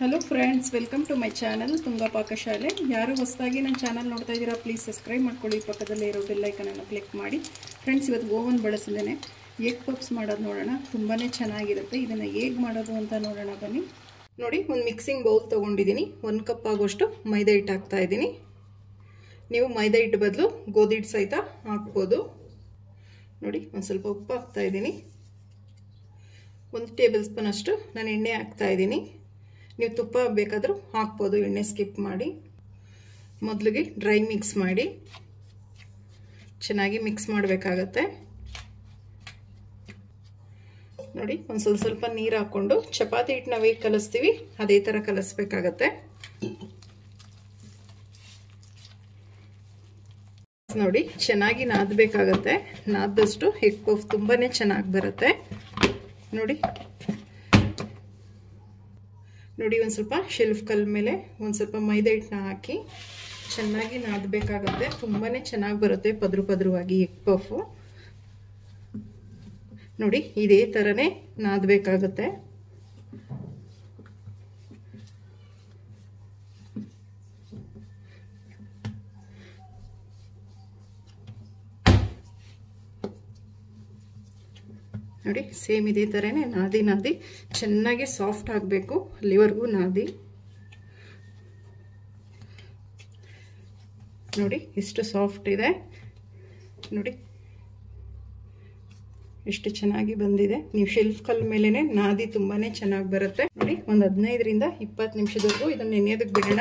Hello friends, welcome to my channel Tunga Pakashale. ಯಾರು ಹೊಸದಾಗಿ ನನ್ನ ಚಾನಲ್ ನೋಡ್ತಾ ಇದ್ದೀರಾ, ಪ್ಲೀಸ್ ಸಬ್ಸ್ಕ್ರೈಬ್ ಮಾಡ್ಕೊಳ್ಳಿ. ಪಕ್ಕದಲ್ಲೇ ಇರೋ ಬೆಲ್ ಐಕನನ್ನು ಕ್ಲಿಕ್ ಮಾಡಿ. ಫ್ರೆಂಡ್ಸ್, ಇವತ್ತು ಓವನ್ ಬಳಸಿದ್ದೇನೆ. ಎಗ್ ಪಫ್ಸ್ ಮಾಡೋದು ನೋಡೋಣ. ತುಂಬಾ ಚೆನ್ನಾಗಿರುತ್ತೆ. ಇದನ್ನು ಹೇಗೆ ಮಾಡೋದು ಅಂತ ನೋಡೋಣ ಬನ್ನಿ. ನೋಡಿ, ಒಂದು ಮಿಕ್ಸಿಂಗ್ ಬೌಲ್ ತೊಗೊಂಡಿದ್ದೀನಿ. 1 ಕಪ್ ಆಗೋಷ್ಟು ಮೈದಾ ಹಿಟ್ಟು ಹಾಕ್ತಾ ಇದ್ದೀನಿ. ನೀವು ಮೈದಾ ಹಿಟ್ಟು ಬದಲು ಗೋಧಿ ಹಿಟ್ಟು ಸಹಿತ ಹಾಕ್ಬೋದು. ನೋಡಿ, ಒಂದು ಸ್ವಲ್ಪ ಉಪ್ಪು ಹಾಕ್ತಾ ಇದ್ದೀನಿ. 1 ಟೇಬಲ್ ಸ್ಪೂನ್ ಅಷ್ಟು ನಾನು ಎಣ್ಣೆ ಹಾಕ್ತಾ ಇದ್ದೀನಿ. ನೀವು ತುಪ್ಪ ಬೇಕಾದರೂ ಹಾಕ್ಬೋದು, ಎಣ್ಣೆ ಸ್ಕಿಪ್ ಮಾಡಿ. ಮೊದಲಿಗೆ ಡ್ರೈ ಮಿಕ್ಸ್ ಮಾಡಿ ಚೆನ್ನಾಗಿ ಮಿಕ್ಸ್ ಮಾಡಬೇಕಾಗತ್ತೆ. ನೋಡಿ, ಒಂದು ಸ್ವಲ್ಪ ನೀರು ಹಾಕ್ಕೊಂಡು ಚಪಾತಿ ಹಿಟ್ಟು ನಾವು ಹೇಗೆ ಕಲಿಸ್ತೀವಿ ಅದೇ ಥರ ಕಲಿಸ್ಬೇಕಾಗತ್ತೆ. ನೋಡಿ, ಚೆನ್ನಾಗಿ ನಾದಬೇಕಾಗತ್ತೆ. ನಾದದಷ್ಟು ಎಗ್ ಪಫ್ ತುಂಬಾ ಚೆನ್ನಾಗಿ ಬರುತ್ತೆ. ನೋಡಿ, ಒಂದು ಸ್ವಲ್ಪ ಶೆಲ್ಫ್ ಕಲ್ ಮೇಲೆ ಒಂದು ಸ್ವಲ್ಪ ಮೈದಾ ಹಿಟ್ಟನ್ನ ಹಾಕಿ ಚೆನ್ನಾಗಿ ನಾದಬೇಕಾಗುತ್ತೆ. ತುಂಬಾ ಚೆನ್ನಾಗಿ ಬರುತ್ತೆ ಪದ್ರು ಪದ್ರವಾಗಿ ಎಗ್ ಪಫು. ನೋಡಿ, ಇದೇ ಥರನೇ ನಾದಬೇಕಾಗುತ್ತೆ. ನೋಡಿ, ಸೇಮ್ ಇದೇ ಥರನೇ ನಾದಿ ಚೆನ್ನಾಗಿ ಸಾಫ್ಟ್ ಆಗಬೇಕು. ಅಲ್ಲಿವರೆಗೂ ನಾದಿ. ನೋಡಿ, ಎಷ್ಟು ಸಾಫ್ಟ್ ಇದೆ. ನೋಡಿ, ಎಷ್ಟು ಚೆನ್ನಾಗಿ ಬಂದಿದೆ. ನೀವು ಶೆಲ್ಫ್ ಕಲ್ ಮೇಲೇ ನಾದಿ ತುಂಬಾ ಚೆನ್ನಾಗಿ ಬರುತ್ತೆ. ನೋಡಿ, ಒಂದು 15 ರಿಂದ 20 ನಿಮಿಷದವರೆಗೂ ಇದನ್ನು ನೆನೆಯೋದಕ್ಕೆ ಬಿಡೋಣ.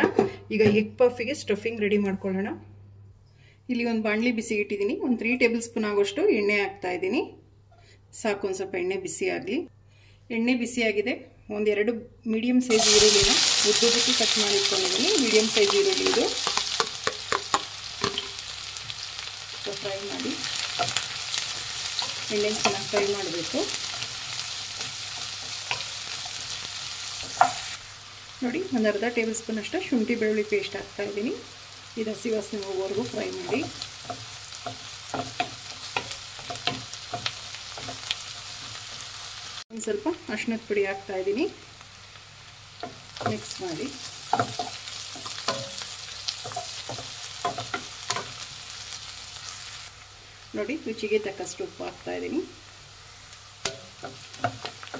ಈಗ ಎಗ್ ಪಫಿಗೆ ಸ್ಟಫಿಂಗ್ ರೆಡಿ ಮಾಡ್ಕೊಳ್ಳೋಣ. ಇಲ್ಲಿ ಒಂದು ಬಾಣಲಿ ಬಿಸಿ ಇಟ್ಟಿದ್ದೀನಿ. ಒಂದು 3 ಟೇಬಲ್ ಸ್ಪೂನ್ ಆಗೋಷ್ಟು ಎಣ್ಣೆ ಹಾಕ್ತಾ ಇದ್ದೀನಿ. ಸಾಕು, ಒಂದು ಸ್ವಲ್ಪ ಎಣ್ಣೆ ಬಿಸಿ ಆಗಲಿ. ಎಣ್ಣೆ ಬಿಸಿಯಾಗಿದೆ. 1-2 ಮೀಡಿಯಮ್ ಸೈಜ್ ಈರುಳ್ಳಿನ ಉದ್ದಕ್ಕೆ ಕಟ್ ಮಾಡಿ ಇಟ್ಕೊಂಡಿದ್ದೀನಿ. ಮೀಡಿಯಮ್ ಸೈಜ್ ಈರುಳ್ಳಿ ಇದು. ಫ್ರೈ ಮಾಡಿ, ಎಣ್ಣೆ ಚೆನ್ನಾಗಿ ಫ್ರೈ ಮಾಡಬೇಕು. ನೋಡಿ, ಒಂದು ಅರ್ಧ ಟೇಬಲ್ ಸ್ಪೂನ್ ಅಷ್ಟು ಶುಂಠಿ ಬೆಳ್ಳುಳ್ಳಿ ಪೇಸ್ಟ್ ಹಾಕ್ತಾ ಇದ್ದೀನಿ. ಇದು ಹಸಿ ವಾಸನೆ ಹೋಗೋವರೆಗೂ ಫ್ರೈ ಮಾಡಿ. ಒಂದು ಸ್ವಲ್ಪ ಅರಿಶಿಣದ ಪುಡಿ ಹಾಕ್ತಾ ಇದ್ದೀನಿ. ಮಿಕ್ಸ್ ಮಾಡಿ. ನೋಡಿ, ರುಚಿಗೆ ತಕ್ಕಷ್ಟು ಉಪ್ಪು ಹಾಕ್ತಾ ಇದ್ದೀನಿ.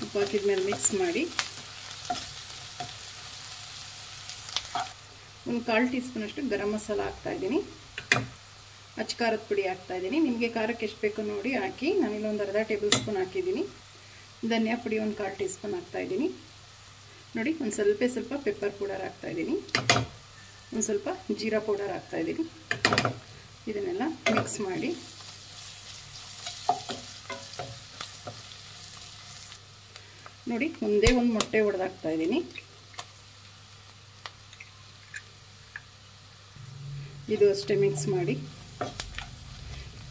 ಉಪ್ಪು ಹಾಕಿದ್ಮೇಲೆ ಮಿಕ್ಸ್ ಮಾಡಿ. ಒಂದು 1/4 ಟೀ ಸ್ಪೂನ್ ಅಷ್ಟು ಗರಂ ಮಸಾಲ ಹಾಕ್ತಾ ಇದ್ದೀನಿ. ಅಚ್ಚ ಖಾರದ ಪುಡಿ ಹಾಕ್ತಾ ಇದ್ದೀನಿ. ನಿಮಗೆ ಖಾರಕ್ಕೆ ಎಷ್ಟು ಬೇಕೋ ನೋಡಿ ಹಾಕಿ. ನಾನಿಲ್ಲಿ ಒಂದು ಅರ್ಧ ಟೇಬಲ್ ಸ್ಪೂನ್ ಹಾಕಿದ್ದೀನಿ. ಧನಿಯಾ ಪುಡಿ ಒಂದು 1/4 ಟೀ ಸ್ಪೂನ್ ಹಾಕ್ತಾ ಇದ್ದೀನಿ. ನೋಡಿ, ಒಂದು ಸ್ವಲ್ಪ ಪೆಪ್ಪರ್ ಪೌಡರ್ ಹಾಕ್ತಾ ಇದ್ದೀನಿ. ಒಂದು ಸ್ವಲ್ಪ ಜೀರಾ ಪೌಡರ್ ಹಾಕ್ತಾ ಇದ್ದೀನಿ. ಇದನ್ನೆಲ್ಲ ಮಿಕ್ಸ್ ಮಾಡಿ. ನೋಡಿ, ಒಂದೇ ಒಂದು ಮೊಟ್ಟೆ ಒಡೆದಾಕ್ತಾ ಇದ್ದೀನಿ. ಇದು ಅಷ್ಟೇ ಮಿಕ್ಸ್ ಮಾಡಿ.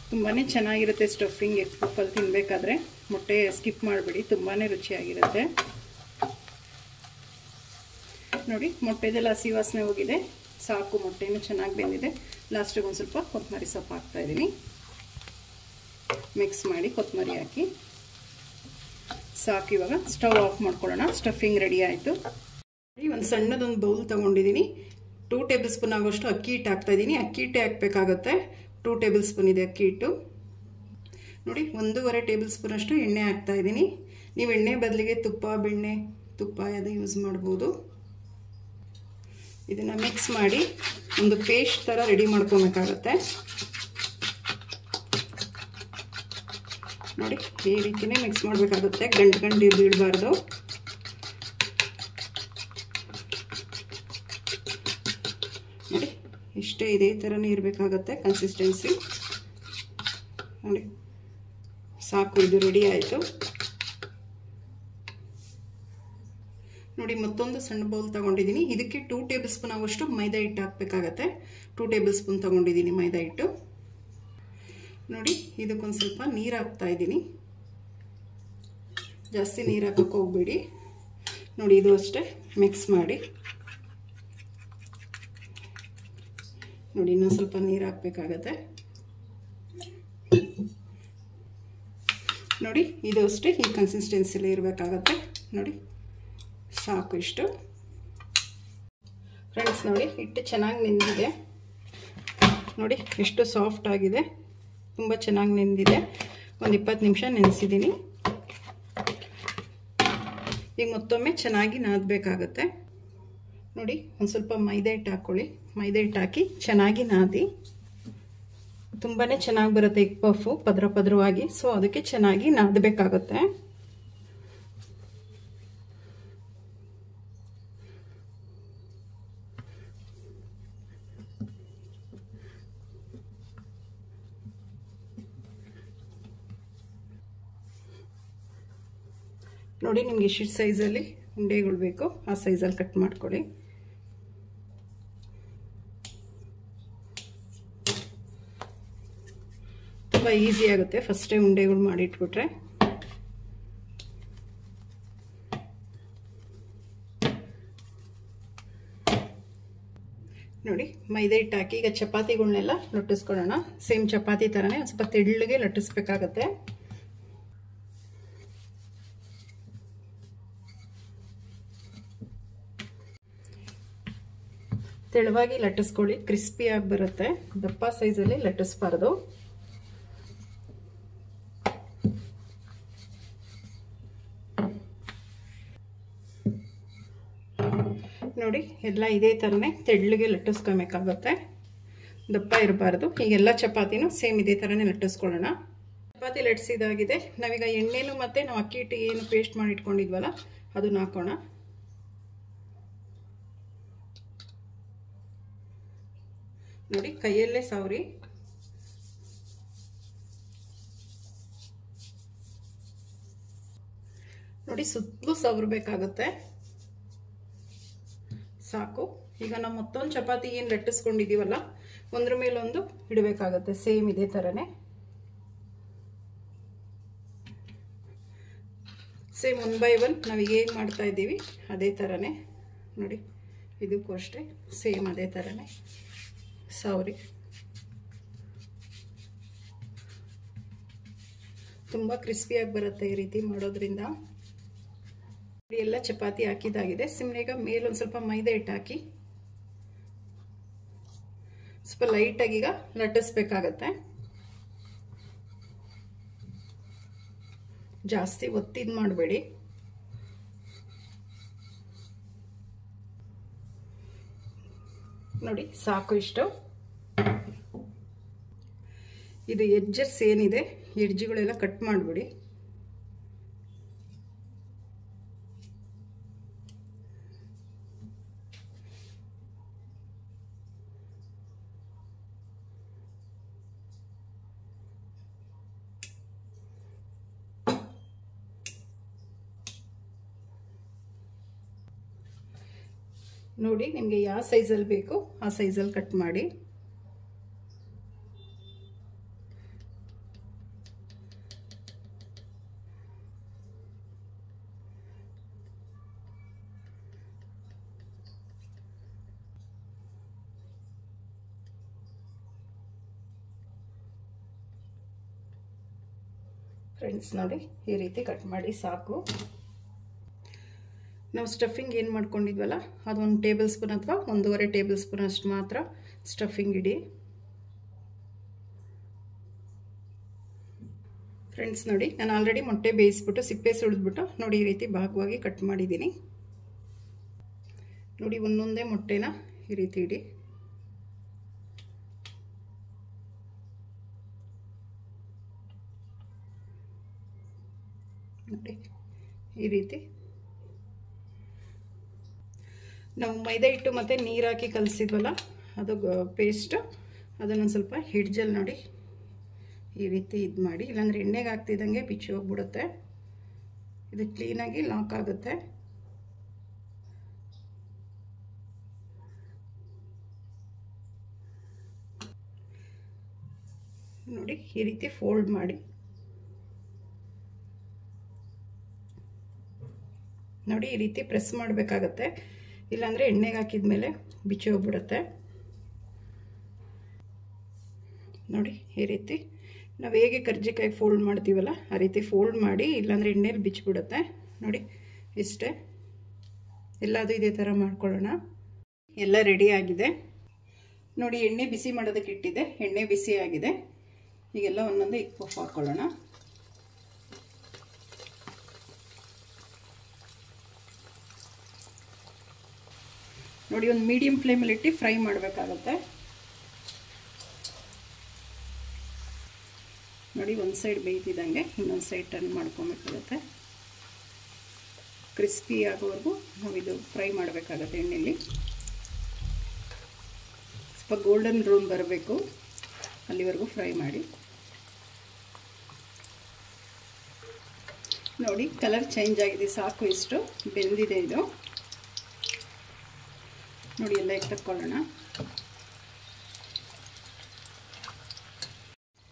ತುಂಬಾ ಚೆನ್ನಾಗಿರುತ್ತೆ ಸ್ಟಫಿಂಗ್ ಎಗ್ ಪಫಲ್ಲಿ ತಿನ್ನಬೇಕಾದ್ರೆ. ಮೊಟ್ಟೆ ಸ್ಕಿಪ್ ಮಾಡಿಬಿಡಿ, ತುಂಬಾ ರುಚಿಯಾಗಿರುತ್ತೆ. ನೋಡಿ, ಮೊಟ್ಟೆದೆಲ್ಲ ಹಸಿ ವಾಸನೆ ಹೋಗಿದೆ. ಸಾಕು, ಮೊಟ್ಟೆನೂ ಚೆನ್ನಾಗಿ ಬೆಂದಿದೆ. ಲಾಸ್ಟಿಗೆ ಒಂದು ಸ್ವಲ್ಪ ಕೊತ್ತಂಬರಿ ಸೊಪ್ಪು ಹಾಕ್ತಾ ಇದ್ದೀನಿ. ಮಿಕ್ಸ್ ಮಾಡಿ ಕೊತ್ತಂಬರಿ ಹಾಕಿ ಸಾಕು. ಇವಾಗ ಸ್ಟವ್ ಆಫ್ ಮಾಡ್ಕೊಳ್ಳೋಣ. ಸ್ಟಫಿಂಗ್ ರೆಡಿ ಆಯಿತು. ಒಂದು ಸಣ್ಣದೊಂದು ಬೌಲ್ ತೊಗೊಂಡಿದ್ದೀನಿ. 2 ಟೇಬಲ್ ಸ್ಪೂನ್ ಆಗೋಷ್ಟು ಅಕ್ಕಿ ಹಿಟ್ಟು ಹಾಕ್ತಾ ಇದ್ದೀನಿ. ಅಕ್ಕಿ ಹಿಟ್ಟೆ ಹಾಕಬೇಕಾಗತ್ತೆ. 2 ಟೇಬಲ್ ಸ್ಪೂನ್ ಇದೆ ಅಕ್ಕಿ ಹಿಟ್ಟು. ನೋಡಿ, 1.5 ಟೇಬಲ್ ಸ್ಪೂನ್ ಅಷ್ಟು ಎಣ್ಣೆ ಹಾಕ್ತಾ ಇದ್ದೀನಿ. ನೀವು ಎಣ್ಣೆ ಬದಲಿಗೆ ತುಪ್ಪ, ಬೆಣ್ಣೆ, ತುಪ್ಪ ಅದು ಯೂಸ್ ಮಾಡ್ಬೋದು. ಇದನ್ನು ಮಿಕ್ಸ್ ಮಾಡಿ ಒಂದು ಪೇಸ್ಟ್ ಥರ ರೆಡಿ ಮಾಡ್ಕೊಬೇಕಾಗತ್ತೆ. ನೋಡಿ, ಈ ರೀತಿಯೇ ಮಿಕ್ಸ್ ಮಾಡಬೇಕಾಗುತ್ತೆ. ಗಂಟು ಬೀಳಬಾರ್ದು. ನೋಡಿ, ಇಷ್ಟೇ, ಇದೇ ಥರನೇ ಇರಬೇಕಾಗತ್ತೆ ಕನ್ಸಿಸ್ಟೆನ್ಸಿ. ನೋಡಿ, ಸಾಕು, ಇದು ರೆಡಿ ಆಯಿತು. ನೋಡಿ, ಮತ್ತೊಂದು ಸಣ್ಣ ಬೌಲ್ ತೊಗೊಂಡಿದ್ದೀನಿ. ಇದಕ್ಕೆ 2 ಟೇಬಲ್ ಸ್ಪೂನ್ ಆಗೋಷ್ಟು ಮೈದಾ ಹಿಟ್ಟು ಹಾಕಬೇಕಾಗತ್ತೆ. 2 ಟೇಬಲ್ ಸ್ಪೂನ್ ತೊಗೊಂಡಿದ್ದೀನಿ ಮೈದಾ ಹಿಟ್ಟು. ನೋಡಿ, ಇದಕ್ಕೊಂದು ಸ್ವಲ್ಪ ನೀರು ಹಾಕ್ತಾ ಇದ್ದೀನಿ. ಜಾಸ್ತಿ ನೀರು ಹಾಕೋಕ್ಕೆ ಹೋಗಬೇಡಿ. ನೋಡಿ, ಇದು ಅಷ್ಟೇ ಮಿಕ್ಸ್ ಮಾಡಿ. ನೋಡಿ, ಇನ್ನೊಂದು ಸ್ವಲ್ಪ ನೀರು ಹಾಕಬೇಕಾಗತ್ತೆ. ನೋಡಿ, ಇದು ಅಷ್ಟೇ ಈ ಕನ್ಸಿಸ್ಟೆನ್ಸಿಲಿ ಇರಬೇಕಾಗತ್ತೆ. ನೋಡಿ, ಸಾಕು ಇಷ್ಟು. ಫ್ರೆಂಡ್ಸ್ ನೋಡಿ ಹಿಟ್ಟು ಚೆನ್ನಾಗಿ ನೆಂದಿದೆ ನೋಡಿ, ಎಷ್ಟು ಸಾಫ್ಟ್ ಆಗಿದೆ, ತುಂಬ ಚೆನ್ನಾಗಿ ನೆಂದಿದೆ. ಒಂದು 20 ನಿಮಿಷ ನೆನೆಸಿದ್ದೀನಿ. ಈಗ ಮತ್ತೊಮ್ಮೆ ಚೆನ್ನಾಗಿ ನಾದಬೇಕಾಗತ್ತೆ ನೋಡಿ. ಒಂದು ಸ್ವಲ್ಪ ಮೈದಾ ಹಿಟ್ಟು ಹಾಕ್ಕೊಳ್ಳಿ. ಮೈದಾ ಹಿಟ್ಟು ಹಾಕಿ ಚೆನ್ನಾಗಿ ನಾದಿ. ತುಂಬಾ ಚೆನ್ನಾಗಿ ಬರುತ್ತೆ ಎಗ್ ಪಫು, ಪದ್ರ ಪದ್ರವಾಗಿ. ಸೊ ಅದಕ್ಕೆ ಚೆನ್ನಾಗಿ ನಾದಬೇಕಾಗತ್ತೆ. ನೋಡಿ, ನಿಮ್ಗೆ ಎಷ್ಟು ಸೈಜಲ್ಲಿ ಉಂಡೆಗಳು ಬೇಕು ಆ ಸೈಜಲ್ಲಿ ಕಟ್ ಮಾಡ್ಕೊಳ್ಳಿ. ತುಂಬ ಈಸಿ ಆಗುತ್ತೆ ಫಸ್ಟೇ ಉಂಡೆಗಳು ಮಾಡಿಟ್ಬಿಟ್ರೆ. ನೋಡಿ, ಮೈದಾ ಹಿಟ್ಟು ಹಾಕಿ ಈಗ ಚಪಾತಿಗಳನ್ನೆಲ್ಲ ಲಟ್ಟಿಸ್ಕೊಳ್ಳೋಣ. ಸೇಮ್ ಚಪಾತಿ ಥರನೇ ಒಂದು ಸ್ವಲ್ಪ ತೆಳ್ಳಗೆ ಲಟ್ಟಿಸ್ಬೇಕಾಗತ್ತೆ. ತೆಳುವಾಗಿ ಲಟ್ಟಿಸ್ಕೊಳ್ಳಿ, ಕ್ರಿಸ್ಪಿಯಾಗಿ ಬರುತ್ತೆ. ದಪ್ಪ ಸೈಜಲ್ಲಿ ಲಟ್ಟಿಸ್ಬಾರ್ದು. ನೋಡಿ, ಎಲ್ಲ ಇದೇ ಥರನೇ ತೆಳ್ಳಗೆ ಲಟ್ಟಿಸ್ಕೊಬೇಕಾಗುತ್ತೆ, ದಪ್ಪ ಇರಬಾರ್ದು. ಈಗೆಲ್ಲ ಚಪಾತಿನೂ ಸೇಮ್ ಇದೇ ಥರನೇ ಲಟ್ಟಿಸ್ಕೊಳ್ಳೋಣ. ಚಪಾತಿ ಲಟ್ಟಿಸಿದಾಗಿದೆ. ನಾವೀಗ ಎಣ್ಣೆನೂ ಮತ್ತು ನಾವು ಅಕ್ಕಿ ಹಿಟ್ಟು ಏನು ಪೇಸ್ಟ್ ಮಾಡಿ ಇಟ್ಕೊಂಡಿದ್ವಲ್ಲ ಅದನ್ನ ಹಾಕೋಣ. ನೋಡಿ, ಕೈಯಲ್ಲೇ ಸವರಿ. ನೋಡಿ, ಸುತ್ತಲೂ ಸವರಬೇಕಾಗುತ್ತೆ. ಸಾಕು. ಈಗ ನಾವು ಮತ್ತೊಂದು ಚಪಾತಿ ಏನು ಲಟ್ಟಿಸ್ಕೊಂಡಿದ್ದೀವಲ್ಲ ಒಂದ್ರ ಮೇಲೊಂದು ಇಡಬೇಕಾಗುತ್ತೆ, ಸೇಮ್ ಇದೇ ಥರನೇ. ಸೇಮ್ 1 by 1 ನಾವೀಗ ಹೇಗೆ ಮಾಡ್ತಾ ಇದ್ದೀವಿ ಅದೇ ಥರನೇ. ನೋಡಿ, ಇದಕ್ಕೂ ಅಷ್ಟೇ ಸೇಮ್ ಅದೇ ಥರನೇ ಸವರಿ. ತುಂಬ ಕ್ರಿಸ್ಪಿಯಾಗಿ ಬರುತ್ತೆ ಈ ರೀತಿ ಮಾಡೋದ್ರಿಂದ. ಎಲ್ಲ ಚಪಾತಿ ಹಾಕಿದಾಗಿದೆ. ಸಿಮ್ನೆಗ ಮೇಲೊಂದು ಸ್ವಲ್ಪ ಮೈದಾ ಹಿಟ್ಟು ಹಾಕಿ ಸ್ವಲ್ಪ ಲೈಟಾಗಿ ಈಗ ಲಟ್ಟಿಸ್ಬೇಕಾಗತ್ತೆ. ಜಾಸ್ತಿ ಒತ್ತಿದ್ ಮಾಡಬೇಡಿ. ನೋಡಿ, ಸಾಕು ಇಷ್ಟು. ಇದು ಎಡ್ಜಸ್ ಏನಿದೆ, ಎಡ್ಜ್ಗಳೆಲ್ಲ ಕಟ್ ಮಾಡಿಬಿಡಿ. ನೋಡಿ, ನಿಮಗೆ ಯಾವ ಸೈಜಲ್ಲಿ ಬೇಕು ಆ ಸೈಜಲ್ಲಿ ಕಟ್ ಮಾಡಿ. ಫ್ರೆಂಡ್ಸ್ ನೋಡಿ, ಈ ರೀತಿ ಕಟ್ ಮಾಡಿ ಸಾಕು. ನಾವು ಸ್ಟಫಿಂಗ್ ಏನು ಮಾಡ್ಕೊಂಡಿದ್ವಲ್ಲ ಅದು 1 ಟೇಬಲ್ ಸ್ಪೂನ್ ಅಥವಾ 1.5 ಟೇಬಲ್ ಸ್ಪೂನ್ ಅಷ್ಟು ಮಾತ್ರ ಸ್ಟಫಿಂಗ್ ಇಡಿ. ಫ್ರೆಂಡ್ಸ್ ನೋಡಿ, ನಾನು ಆಲ್ರೆಡಿ ಮೊಟ್ಟೆ ಬೇಯಿಸ್ಬಿಟ್ಟು ಸಿಪ್ಪೆ ಸುಳಿದ್ಬಿಟ್ಟು ನೋಡಿ ಈ ರೀತಿ ಭಾಗವಾಗಿ ಕಟ್ ಮಾಡಿದ್ದೀನಿ. ನೋಡಿ, ಒಂದೊಂದೇ ಮೊಟ್ಟೆನ ಈ ರೀತಿ ಇಡಿ. ನೋಡಿ ಈ ರೀತಿ. ನಾವು ಮೈದಾ ಹಿಟ್ಟು ಮತ್ತು ನೀರು ಹಾಕಿ ಕಲಸಿದ್ವಲ್ಲ ಅದು ಪೇಸ್ಟ್, ಅದನ್ನೊಂದು ಸ್ವಲ್ಪ ಹಿಡ್ಜಲ್ಲಿ ನೋಡಿ ಈ ರೀತಿ ಇದು ಮಾಡಿ. ಇಲ್ಲಾಂದರೆ ಎಣ್ಣೆಗೆ ಹಾಕ್ತಿದ್ದಂಗೆ ಬಿಚ್ಚಿ ಹೋಗ್ಬಿಡುತ್ತೆ. ಇದು ಕ್ಲೀನಾಗಿ ಲಾಕ್ ಆಗುತ್ತೆ. ನೋಡಿ ಈ ರೀತಿ ಫೋಲ್ಡ್ ಮಾಡಿ. ನೋಡಿ ಈ ರೀತಿ ಪ್ರೆಸ್ ಮಾಡಬೇಕಾಗತ್ತೆ, ಇಲ್ಲಾಂದರೆ ಎಣ್ಣೆಗೆ ಹಾಕಿದ್ಮೇಲೆ ಬಿಚ್ಚಿ ಹೋಗ್ಬಿಡುತ್ತೆ. ನೋಡಿ ಈ ರೀತಿ ನಾವು ಹೇಗೆ ಕರ್ಜಿಕಾಯಿ ಫೋಲ್ಡ್ ಮಾಡ್ತೀವಲ್ಲ ಆ ರೀತಿ ಫೋಲ್ಡ್ ಮಾಡಿ, ಇಲ್ಲಾಂದರೆ ಎಣ್ಣೆಲಿ ಬಿಚ್ಚಿಬಿಡುತ್ತೆ. ನೋಡಿ ಇಷ್ಟೇ, ಎಲ್ಲದೂ ಇದೇ ಥರ ಮಾಡ್ಕೊಳ್ಳೋಣ. ಎಲ್ಲ ರೆಡಿ ಆಗಿದೆ ನೋಡಿ. ಎಣ್ಣೆ ಬಿಸಿ ಮಾಡೋದಕ್ಕೆ ಇಟ್ಟಿದ್ದೆ, ಎಣ್ಣೆ ಬಿಸಿ ಆಗಿದೆ. ಈಗೆಲ್ಲ ಒಂದೊಂದು ಎಗ್ ಪಫ್ ಹಾಕೊಳ್ಳೋಣ. ನೋಡಿ, ಒಂದು ಮೀಡಿಯಂ ಫ್ಲೇಮಲ್ಲಿ ಇಟ್ಟು ಫ್ರೈ ಮಾಡಬೇಕಾಗತ್ತೆ. ನೋಡಿ, ಒಂದು ಸೈಡ್ ಬೇಯ್ತಿದ್ದಂಗೆ ಇನ್ನೊಂದು ಸೈಡ್ ಟರ್ನ್ ಮಾಡ್ಕೊಬೇಕಾಗತ್ತೆ. ಕ್ರಿಸ್ಪಿ ಆಗೋವರೆಗೂ ನಾವು ಇದು ಫ್ರೈ ಮಾಡಬೇಕಾಗತ್ತೆ ಎಣ್ಣೆಯಲ್ಲಿ. ಸ್ವಲ್ಪ ಗೋಲ್ಡನ್ ಬ್ರೌನ್ ಬರಬೇಕು, ಅಲ್ಲಿವರೆಗೂ ಫ್ರೈ ಮಾಡಿ. ನೋಡಿ, ಕಲರ್ ಚೇಂಜ್ ಆಗಿದೆ, ಸಾಕು, ಇಷ್ಟು ಬೆಂದಿದೆ ಇದು. ನೋಡಿ, ಎಲ್ಲ ತಕ್ಕೊಳ್ಳೋಣ.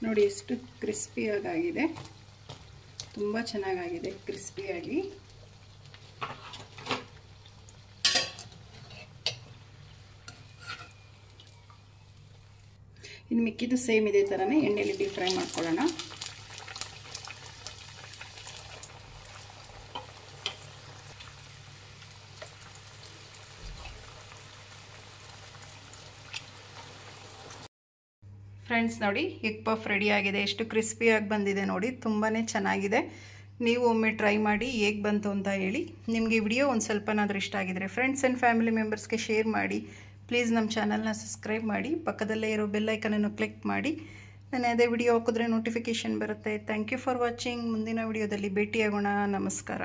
ನೋಡಿ ಎಷ್ಟು ಕ್ರಿಸ್ಪಿಯಾಗಿದೆ, ತುಂಬ ಚೆನ್ನಾಗಾಗಿದೆ ಕ್ರಿಸ್ಪಿಯಾಗಿ. ಇನ್ನು ಮಿಕ್ಕಿದ್ದು ಸೇಮ್ ಇದೇ ಥರನೇ ಎಣ್ಣೆಯಲ್ಲಿ ಡೀಪ್ ಫ್ರೈ ಮಾಡ್ಕೊಳ್ಳೋಣ. ಫ್ರೆಂಡ್ಸ್ ನೋಡಿ, ಎಗ್ ಪಫ್ ರೆಡಿ ಆಗಿದೆ. ಎಷ್ಟು ಕ್ರಿಸ್ಪಿಯಾಗಿ ಬಂದಿದೆ ನೋಡಿ, ತುಂಬಾ ಚೆನ್ನಾಗಿದೆ. ನೀವು ಒಮ್ಮೆ ಟ್ರೈ ಮಾಡಿ ಹೇಗೆ ಬಂತು ಅಂತ ಹೇಳಿ. ನಿಮಗೆ ವಿಡಿಯೋ ಒಂದು ಸ್ವಲ್ಪನಾದರೂ ಇಷ್ಟ ಆಗಿದ್ರೆ ಫ್ರೆಂಡ್ಸ್ ಆ್ಯಂಡ್ ಫ್ಯಾಮಿಲಿ ಮೆಂಬರ್ಸ್ಗೆ ಶೇರ್ ಮಾಡಿ. ಪ್ಲೀಸ್ ನಮ್ಮ ಚಾನಲ್ನ ಸಬ್ಸ್ಕ್ರೈಬ್ ಮಾಡಿ, ಪಕ್ಕದಲ್ಲೇ ಇರೋ ಬೆಲ್ ಐಕನನ್ನು ಕ್ಲಿಕ್ ಮಾಡಿ. ನಾನು ಅದೇ ವಿಡಿಯೋ ಹಾಕಿದ್ರೆ ನೋಟಿಫಿಕೇಷನ್ ಬರುತ್ತೆ. Thank you for watching. ಮುಂದಿನ ವಿಡಿಯೋದಲ್ಲಿ ಭೇಟಿಯಾಗೋಣ. ನಮಸ್ಕಾರ.